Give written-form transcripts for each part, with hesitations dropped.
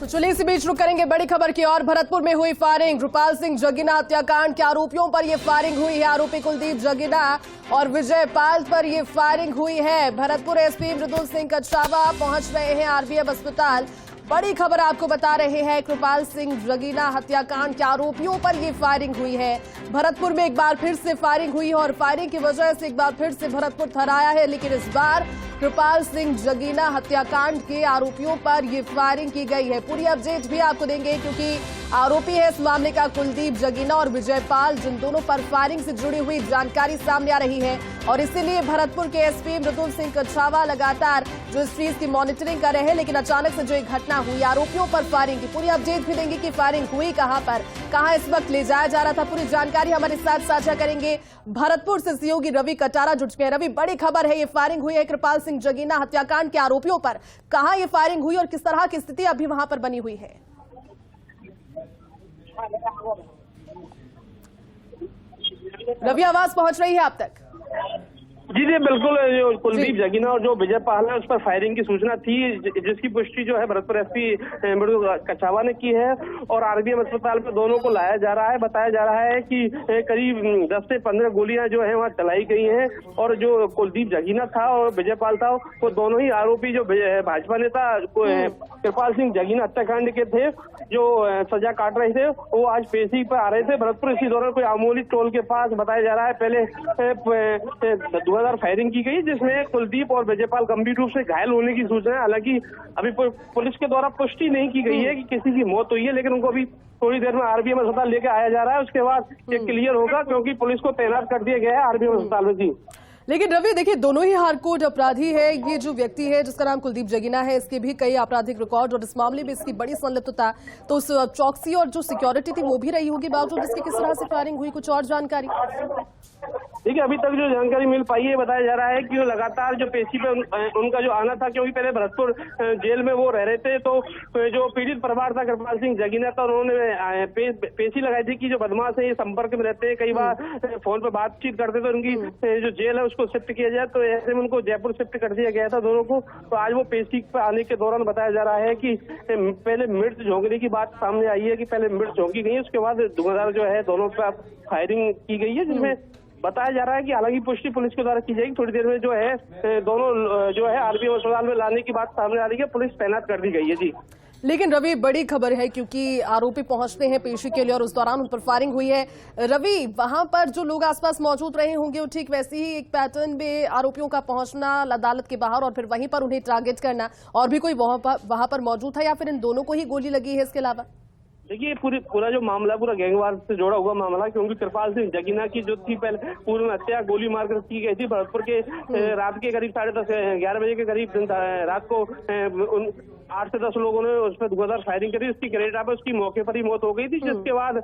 तो चलिए इसी बीच रुक करेंगे बड़ी खबर की और। भरतपुर में हुई फायरिंग, रूपाल सिंह जगीना हत्याकांड के आरोपियों पर यह फायरिंग हुई है। आरोपी कुलदीप जगीना और विजय पाल पर यह फायरिंग हुई है। भरतपुर एसपी मृदुल सिंह कछावा पहुंच रहे हैं आरबीएम अस्पताल। बड़ी खबर आपको बता रहे हैं, रूपाल सिंह जगीना हत्याकांड के आरोपियों पर यह फायरिंग हुई है। भरतपुर में एक बार फिर से फायरिंग हुई है और फायरिंग की वजह से एक बार फिर से भरतपुर थर्राया है। लेकिन इस बार रूपाल सिंह जगीना हत्याकांड के आरोपियों पर यह फायरिंग की गई है। पूरी अपडेट भी आपको देंगे क्योंकि आरोपी है इस मामले का कुलदीप जगीना और विजय पाल, जिन दोनों पर फायरिंग से जुड़ी हुई जानकारी सामने आ रही है। और इसीलिए भरतपुर के एसपी मृदुल सिंह कछावा लगातार जो इस चीज की मॉनिटरिंग कर रहे हैं। लेकिन अचानक से जो एक घटना हुई, आरोपियों पर फायरिंग की पूरी अपडेट भी देंगे कि फायरिंग हुई कहां पर, कहां इस वक्त ले जाया जा रहा था। पूरी जानकारी हमारे साथ साझा करेंगे। भरतपुर से सहयोगी रवि कटारा जुट चुके हैं। रवि, बड़ी खबर है, ये फायरिंग हुई है रूपाल सिंह जगीना हत्याकांड के आरोपियों पर। कहां ये फायरिंग हुई और किस तरह की स्थिति अभी वहां पर बनी हुई है? रवि, आवाज पहुंच रही है आप तक? जी बिल्कुल। जो कुलदीप जगीना और जो विजय पाल है उस पर फायरिंग की सूचना थी, जिसकी पुष्टि जो है भरतपुर एसपी मृदुल कछावा ने की है और आरबीएम अस्पताल में दोनों को लाया जा रहा है। बताया जा रहा है कि करीब 10 से 15 गोलियां जो है वहां चलाई गई हैं और जो कुलदीप जगीना था और विजय पाल था, वो दोनों ही आरोपी जो भाजपा नेता रूपाल सिंह जगीना हत्याकांड के थे, जो सजा काट रहे थे, वो आज पेशी पर आ रहे थे भरतपुर। इसी दौरान कोई अमोली टोल के पास बताया जा रहा है पहले धुआंधार फायरिंग की गई, जिसमें कुलदीप और विजयपाल गंभीर रूप से घायल होने की सूचना है। हालांकि अभी पुलिस के द्वारा पुष्टि नहीं की गई है कि किसी की मौत हुई है, लेकिन उनको अभी थोड़ी देर में आरबीएम अस्पताल लेकर आया जा रहा है। उसके बाद ये क्लियर होगा, क्योंकि पुलिस को तैनात कर दिया गया है आरबीएम अस्पताल में। जी लेकिन रवि, देखिए दोनों ही हार्डकोर अपराधी है। ये जो व्यक्ति है जिसका नाम कुलदीप जगीना है, इसके भी कई आपराधिक रिकॉर्ड और इस मामले में इसकी बड़ी संलिप्तता, तो उस चौकसी और जो सिक्योरिटी थी वो भी रही होगी। बावजूद इसके किस तरह से फायरिंग हुई, कुछ और जानकारी? देखिए, अभी तक जो जानकारी मिल पाई है, बताया जा रहा है कि लगातार जो पेशी पे उनका जो आना था, क्योंकि पहले भरतपुर जेल में वो रह रहे थे, तो जो पीड़ित परिवार था रूपाल सिंह जगीना था, उन्होंने पेशी लगाई थी कि जो बदमाश है ये संपर्क में रहते हैं, कई बार फोन पर बातचीत करते, तो उनकी जो जेल है उसको शिफ्ट किया जाए, तो ऐसे में उनको जयपुर शिफ्ट कर दिया गया था दोनों को। तो आज वो पेशी पर आने के दौरान बताया जा रहा है कि पहले मिर्च झोंकने की बात सामने आई है कि पहले मिर्च झोंकी गई, उसके बाद धुआंधार जो है दोनों पर फायरिंग की गई है, जिसमें बताया जा रहा है कि हालांकि पुष्टि पुलिस के द्वारा की जाएगी। थोड़ी देर में जो है दोनों जो है आरबीएम अस्पताल में लाने की बात सामने आ रही है, पुलिस तैनात कर दी गई है। जी लेकिन रवि, बड़ी खबर है क्योंकि आरोपी पहुंचते हैं पेशी के लिए और उस दौरान उन पर फायरिंग हुई है। रवि, वहां पर जो लोग आसपास मौजूद रहे होंगे, वो ठीक वैसे ही एक पैटर्न में आरोपियों का पहुंचना अदालत के बाहर और फिर वहीं पर उन्हें टारगेट करना, और भी कोई वहां पर मौजूद था या फिर इन दोनों को ही गोली लगी है इसके अलावा? देखिए, पूरा जो मामला पूरा गैंगवार से जोड़ा हुआ मामला, क्योंकि रूपाल सिंह जगीना की जो थी पहले पूर्व में हत्या गोली मारकर की गई थी भरतपुर के रात के करीब 10:30-11 बजे के करीब रात को 8 से 10 लोगों ने उस पर धुआंधार फायरिंग करी। उसकी ग्रेनेड पर उसकी मौके पर ही मौत हो गई थी, जिसके बाद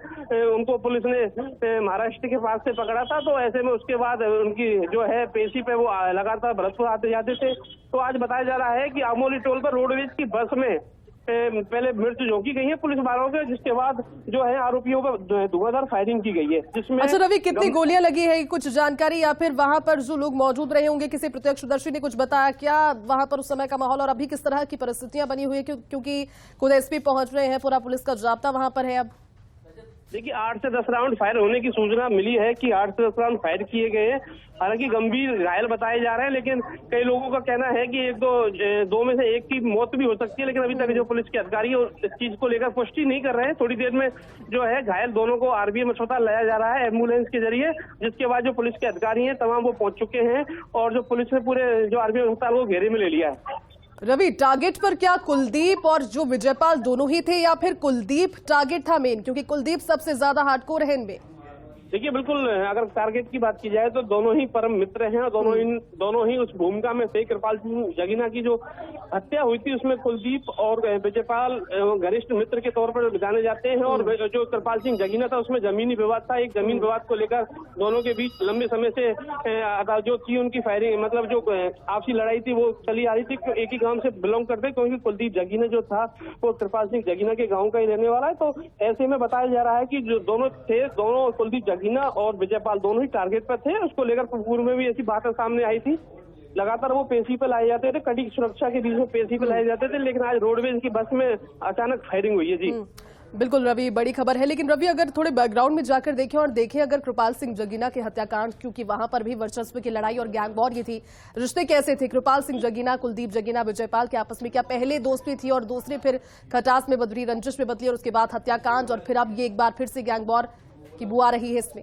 उनको पुलिस ने महाराष्ट्र के पास से पकड़ा था। तो ऐसे में उसके बाद उनकी जो है पेशी पे वो लगातार भरतपुर आते जाते थे। तो आज बताया जा रहा है कि अमोली टोल पर रोडवेज की बस में पहले मिर्च झोंकी गई है पुलिस वालों के, जिसके बाद जो है आरोपियों पर धुआंधार फायरिंग की गई है, जिसमें अच्छा रवि, कितनी गोलियां लगी है कुछ जानकारी, या फिर वहां पर जो लोग मौजूद रहे होंगे किसी प्रत्यक्षदर्शी ने कुछ बताया क्या वहां पर उस समय का माहौल और अभी किस तरह की परिस्थितियां बनी हुई है? क्योंकि खुद एसपी पहुंच रहे हैं, पूरा पुलिस का जाब्ता वहां पर है। अब देखिए, 8 से 10 राउंड फायर होने की सूचना मिली है कि 8 से 10 राउंड फायर किए गए हैं। हालांकि गंभीर घायल बताए जा रहे हैं, लेकिन कई लोगों का कहना है कि दो में से एक की मौत भी हो सकती है। लेकिन अभी तक जो पुलिस के अधिकारी इस चीज को लेकर पुष्टि नहीं कर रहे हैं। थोड़ी देर में जो है घायल दोनों को आरबीएम अस्पताल लाया जा रहा है एम्बुलेंस के जरिए, जिसके बाद जो पुलिस के अधिकारी हैं तमाम वो पहुंच चुके हैं और जो पुलिस ने पूरे जो आरबीएम अस्पताल को घेरे में ले लिया है। रवि, टारगेट पर क्या कुलदीप और जो विजयपाल दोनों ही थे या फिर कुलदीप टारगेट था मेन, क्योंकि कुलदीप सबसे ज्यादा हार्डकोर है इनमें? देखिए, बिल्कुल अगर टारगेट की बात की जाए तो दोनों ही परम मित्र हैं और दोनों ही उस भूमिका में थे। रूपाल सिंह जगीना की जो हत्या हुई थी उसमें कुलदीप और विजयपाल घनिष्ठ मित्र के तौर पर जाने जाते हैं, और जो रूपाल सिंह जगीना था उसमें जमीनी विवाद था। एक जमीन विवाद को लेकर दोनों के बीच लंबे समय से जो थी उनकी फायरिंग, मतलब जो आपसी लड़ाई थी वो चली आ रही थी। एक ही गांव से बिलोंग करते, क्योंकि कुलदीप जगीना जो था वो रूपाल सिंह जगीना के गाँव का ही रहने वाला है। तो ऐसे में बताया जा रहा है कि जो दोनों थे, कुलदीप जगीना और विजयपाल दोनों ही टारगेट पर थे। उसको लेकर पूर्व में भी ऐसी बातें सामने आई थी। लगातार वो पेशी पे लाए जाते थे, कड़ी सुरक्षा के बीच में पेशी पे लाए जाते थे, लेकिन आज रोडवेज की बस में अचानक फायरिंग हुई है जी। बिल्कुल रवि, बड़ी खबर है। लेकिन रवि, अगर थोड़े बैकग्राउंड में जाकर देखें और देखें अगर कृपाल सिंह जगीना के हत्याकांड, क्योंकि वहां पर भी वर्चस्व की लड़ाई और गैंग वॉर ये थी, रिश्ते कैसे थे कृपाल सिंह जगीना, कुलदीप जगीना, विजयपाल के आपस में? क्या पहले दोस्ती थी और दूसरी फिर खटास में बदली, रंजिश में बदली और उसके बाद हत्याकांड, और फिर अब ये एक बार फिर से गैंग वॉर की बुआ रही है इसमें?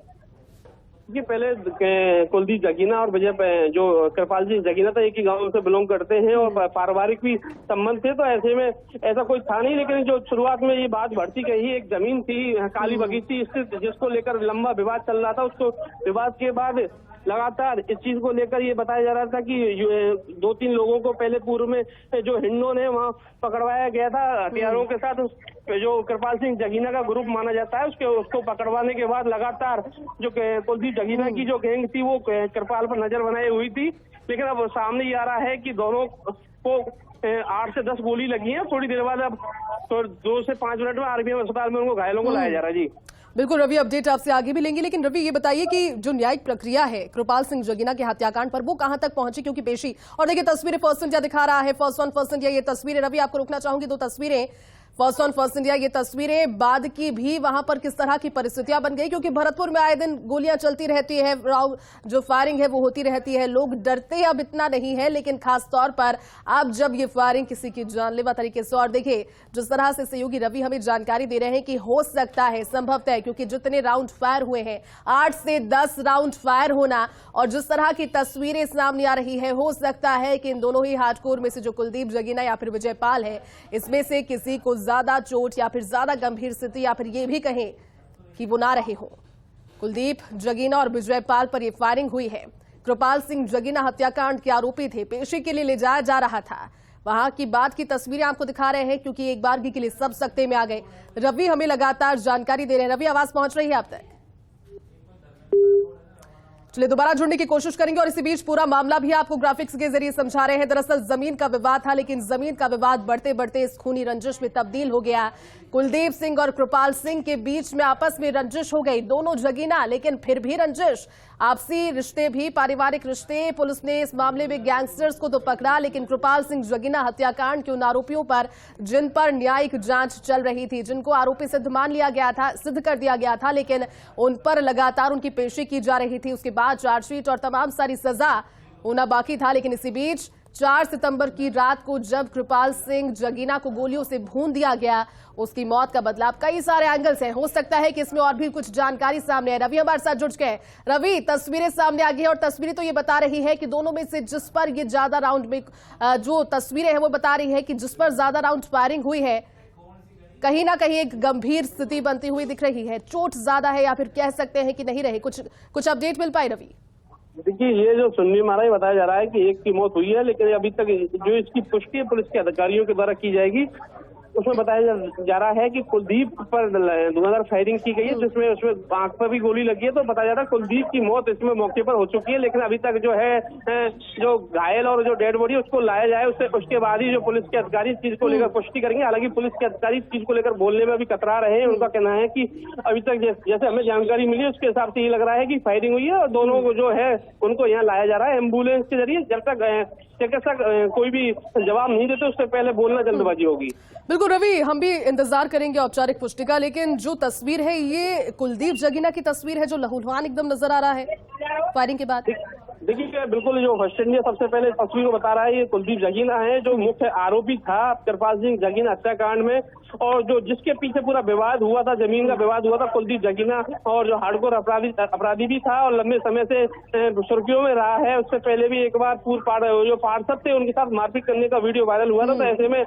ये पहले कुलदीप जगीना और विजय जो कृपाल सिंह जगीना था, एक ही गांव से बिलोंग करते हैं और पारिवारिक भी संबंध थे, तो ऐसे में ऐसा कोई था नहीं। लेकिन जो शुरुआत में ये बात बढ़ती गई, एक जमीन थी काली बगीची स्थित, जिसको लेकर लंबा विवाद चल रहा था। उसको विवाद के बाद लगातार इस चीज को लेकर ये बताया जा रहा था कि 2-3 लोगों को पहले पूर्व में जो हिंडोन है वहां पकड़वाया गया था हथियारों के साथ। जो कृपाल सिंह जगीना का ग्रुप माना जाता है, उसको पकड़वाने के बाद लगातार जो कुलदीप जगीना की जो गैंग थी वो कृपाल पर नजर बनाई हुई थी। लेकिन अब सामने ये आ रहा है कि दोनों को 8 से 10 गोली लगी है। थोड़ी देर बाद अब तो 2 से 5 मिनट में आरबीएम अस्पताल में उनको घायलों को लाया जा रहा है जी। बिल्कुल रवि, अपडेट आपसे आगे भी लेंगे। लेकिन रवि, ये बताइए कि जो न्यायिक प्रक्रिया है कृपाल सिंह जगीना के हत्याकांड पर, वो कहां तक पहुंची? क्योंकि पेशी और देखिए तस्वीरें फर्स्ट इंडिया दिखा रहा है, फर्स्ट ऑन फर्स्ट इंडिया ये तस्वीरें। रवि, आपको रोकना चाहूंगी, 2 तस्वीरें फर्स्ट ऑन फर्स्ट इंडिया ये तस्वीरें बाद की भी वहां पर किस तरह की परिस्थितियां बन गई, क्योंकि भरतपुर में आए दिन गोलियां चलती रहती है, जो फायरिंग है वो होती रहती है, लोग डरते अब इतना नहीं है, लेकिन खास तौर पर अब जब ये फायरिंग किसी की जानलेवा तरीके से, और देखिए जिस तरह से सहयोगी रवि हमें जानकारी दे रहे हैं कि हो सकता है संभवतः है, क्योंकि जितने राउंड फायर हुए हैं 8 से 10 राउंड फायर होना, और जिस तरह की तस्वीरें सामने आ रही है, हो सकता है कि इन दोनों ही हार्डकोर में से जो कुलदीप जगीना या फिर विजयपाल है, इसमें से किसी को ज्यादा चोट या फिर ज्यादा गंभीर स्थिति, या फिर ये भी कहें कि वो ना रहे हो। कुलदीप जगीना और विजयपाल पर यह फायरिंग हुई है। कृपाल सिंह जगीना हत्याकांड के आरोपी थे, पेशी के लिए ले जाया जा रहा था। वहां की बात की तस्वीरें आपको दिखा रहे हैं, क्योंकि एक बार के लिए सब सकते में आ गए। रवि हमें लगातार जानकारी दे रहे हैं। रवि, आवाज पहुंच रही है आप तक? चलिए दोबारा जुड़ने की कोशिश करेंगे, और इसी बीच पूरा मामला भी आपको ग्राफिक्स के जरिए समझा रहे हैं। दरअसल जमीन का विवाद था, लेकिन जमीन का विवाद बढ़ते बढ़ते इस खूनी रंजिश में तब्दील हो गया। कुलदीप सिंह और कृपाल सिंह के बीच में आपस में रंजिश हो गई, दोनों जगीना, लेकिन फिर भी रंजिश, आपसी रिश्ते भी, पारिवारिक रिश्ते। पुलिस ने इस मामले में गैंगस्टर्स को तो पकड़ा, लेकिन कृपाल सिंह जगीना हत्याकांड के उन आरोपियों पर जिन पर न्यायिक जांच चल रही थी, जिनको आरोपी सिद्ध मान लिया गया था, सिद्ध कर दिया गया था, लेकिन उन पर लगातार उनकी पेशी की जा रही थी। उसके बाद चार्जशीट और तमाम सारी सजा होना बाकी था। लेकिन इसी बीच 4 सितंबर की रात को जब कृपाल सिंह जगीना को गोलियों से भून दिया गया, उसकी मौत का बदलाव कई सारे एंगल्स हैं। हो सकता है कि इसमें और भी कुछ जानकारी सामने है। रवि हमारे साथ जुड़ चुके हैं। रवि, तस्वीरें सामने आ गई हैं, और तस्वीरें तो ये बता रही है कि दोनों में से जिस पर ये ज्यादा राउंड में, जो तस्वीरें हैं वो बता रही है कि जिस पर ज्यादा राउंड फायरिंग हुई है, कहीं ना कहीं एक गंभीर स्थिति बनती हुई दिख रही है। चोट ज्यादा है या फिर कह सकते हैं कि नहीं रही? कुछ अपडेट मिल पाई रवि? देखिए, ये जो सुनने में आ रहा है, बताया जा रहा है कि एक की मौत हुई है, लेकिन अभी तक जो इसकी पुष्टि पुलिस के अधिकारियों के द्वारा की जाएगी, उसमें बताया जा रहा है कि कुलदीप पर धुआंधार फायरिंग की गई है, जिसमें उसमें आंख पर भी गोली लगी है। तो बताया जा रहा है कुलदीप की मौत इसमें मौके पर हो चुकी है, लेकिन अभी तक जो है जो घायल और जो डेड बॉडी उसको लाया जाए, उसके बाद ही जो पुलिस के अधिकारी इस चीज को लेकर पुष्टि करेंगे। हालांकि पुलिस के अधिकारी इस चीज को लेकर बोलने में अभी कतरा रहे हैं। उनका कहना है कि अभी तक जैसे हमें जानकारी मिली उसके हिसाब से ये लग रहा है कि फायरिंग हुई है, और दोनों को जो है उनको यहाँ लाया जा रहा है एम्बुलेंस के जरिए। जब तक चिकित्सक कोई भी जवाब नहीं देते, उससे पहले बोलना जल्दबाजी होगी। बिल्कुल रवि, हम भी इंतजार करेंगे औपचारिक पुष्टि का। लेकिन जो तस्वीर है ये कुलदीप जगीना की तस्वीर है, जो लहूलुहान एकदम नजर आ रहा है फायरिंग के बाद। देखिए, बिल्कुल जो फर्स्ट इंडिया सबसे पहले तस्वीर को बता रहा है, ये कुलदीप जगीना है, जो मुख्य आरोपी था कृपाल सिंह जगीना हत्याकांड में, और जो जिसके पीछे पूरा विवाद हुआ था, जमीन का विवाद हुआ था। कुलदीप जगीना और जो हार्डकोर अपराधी भी था और लंबे समय से सुर्खियों में रहा है। उससे पहले भी एक बार जो पार्षद थे उनके साथ मारपीट करने का वीडियो वायरल हुआ था। तो ऐसे में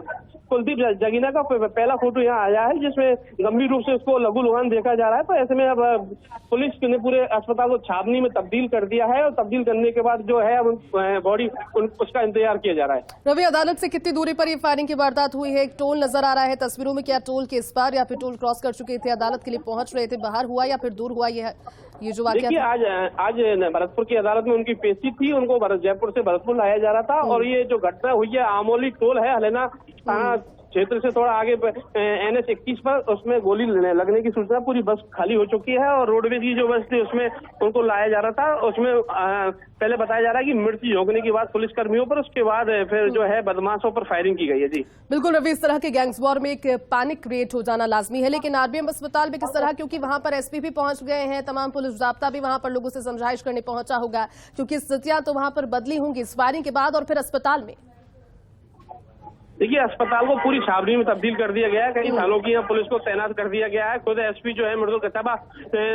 कुलदीप जगीना का पहला फोटो यहाँ आया है, जिसमें गंभीर रूप से उसको लहूलुहान देखा जा रहा है। तो ऐसे में अब पुलिस ने पूरे अस्पताल को छावनी में तब्दील कर दिया है, और तब्दील करने के बाद जो है अब बॉडी उसका इंतजार किया जा रहा है। रवि, अदालत से कितनी दूरी पर ये फायरिंग की वारदात हुई है? एक टोल नजर आ रहा है तस्वीरों में, क्या टोल के इस पार या फिर टोल क्रॉस कर चुके थे, अदालत के लिए पहुंच रहे थे, बाहर हुआ या फिर दूर हुआ ये जो वाकया? देखिए, आज भरतपुर की अदालत में उनकी पेशी थी, उनको जयपुर से भरतपुर लाया जा रहा था। और ये जो घटना हुई है आमोली टोल है, हलेना थाना क्षेत्र से थोड़ा आगे NH 21 पर उसमें गोली लगने की सूचना, पूरी बस खाली हो चुकी है और रोडवेज की जो बस थी उसमें उनको लाया जा रहा था। उसमें पहले बताया जा रहा है कि मिर्ची झोंकने के बाद पुलिस कर्मियों पर, उसके बाद फिर जो है बदमाशों पर फायरिंग की गई है। जी बिल्कुल रवि, इस तरह के गैंग्स वॉर में एक पैनिक क्रिएट हो जाना लाजमी है, लेकिन आरबीएम अस्पताल में किस तरह, क्योंकि वहां पर एसपी भी पहुंच गए हैं, तमाम पुलिस जाब्ता भी वहां पर लोगों से समझाइश करने पहुंचा होगा, क्योंकि स्थितियां तो वहां पर बदली होंगी इस फायरिंग के बाद और फिर अस्पताल में। देखिए, अस्पताल को पूरी छावनी में तब्दील कर दिया गया है, कई सालों की यहाँ पुलिस को तैनात कर दिया गया है। खुद एसपी जो है मृदुल कछावा,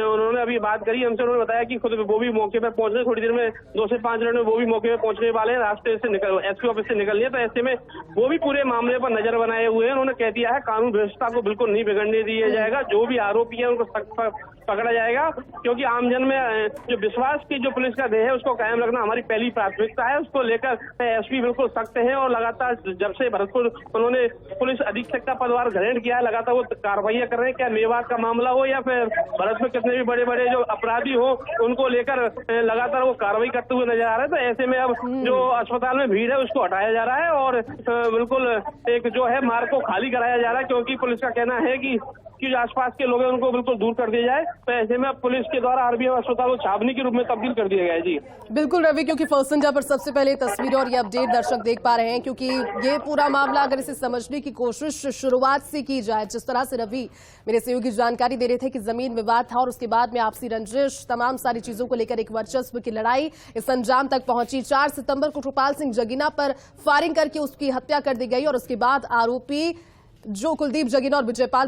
उन्होंने अभी बात करी हमसे, उन्होंने बताया कि खुद वो भी मौके पर पहुंच रहे, थोड़ी देर में 2 से 5 मिनट में वो भी मौके पर पहुंचने वाले हैं, रास्ते से एसपी ऑफिस से निकलने। तो ऐसे में वो भी पूरे मामले पर नजर बनाए हुए हैं। उन्होंने कह दिया है कानून व्यवस्था को बिल्कुल नहीं बिगड़ने दिया जाएगा, जो भी आरोपी है उनको सख्त पकड़ा जाएगा, क्योंकि आमजन में जो विश्वास की जो पुलिस का देह है उसको कायम रखना हमारी पहली प्राथमिकता है। उसको लेकर एसपी बिल्कुल सख्त है और लगातार जब से भरतपुर उन्होंने पुलिस अधीक्षक का पदभार ग्रहण किया है, लगातार वो कार्रवाइयां कर रहे हैं। क्या मेवात का मामला हो या फिर भारत में कितने भी बड़े बड़े जो अपराधी हो, उनको लेकर लगातार वो कार्रवाई करते हुए नजर आ रहे हैं। तो ऐसे में अब जो अस्पताल में भीड़ है उसको हटाया जा रहा है और बिल्कुल एक जो है मार्ग को खाली कराया जा रहा है, क्योंकि पुलिस का कहना है कि जो आसपास के लोग हैं उनको बिल्कुल दूर कर दिया जाए। तो ऐसे में अब पुलिस के द्वारा आरबीएम अस्पताल को छावनी के रूप में तब्दील कर दिया गया है। जी बिल्कुल रवि, क्योंकि फर्स्ट इंडिया पर सबसे पहले तस्वीरें और ये अपडेट दर्शक देख पा रहे हैं, क्योंकि ये पूरा मामला अगर इसे समझने की कोशिश शुरुआत से की जाए, जिस तरह से रवि मेरे सहयोगी जानकारी दे रहे थे कि जमीन विवाद था और उसके बाद में आपसी रंजिश, तमाम सारी चीजों को लेकर एक वर्चस्व की लड़ाई इस अंजाम तक पहुंची। 4 सितंबर को कृपाल सिंह जगीना पर फायरिंग करके उसकी हत्या कर दी गई और उसके बाद आरोपी जो कुलदीप जगीना और विजयपाल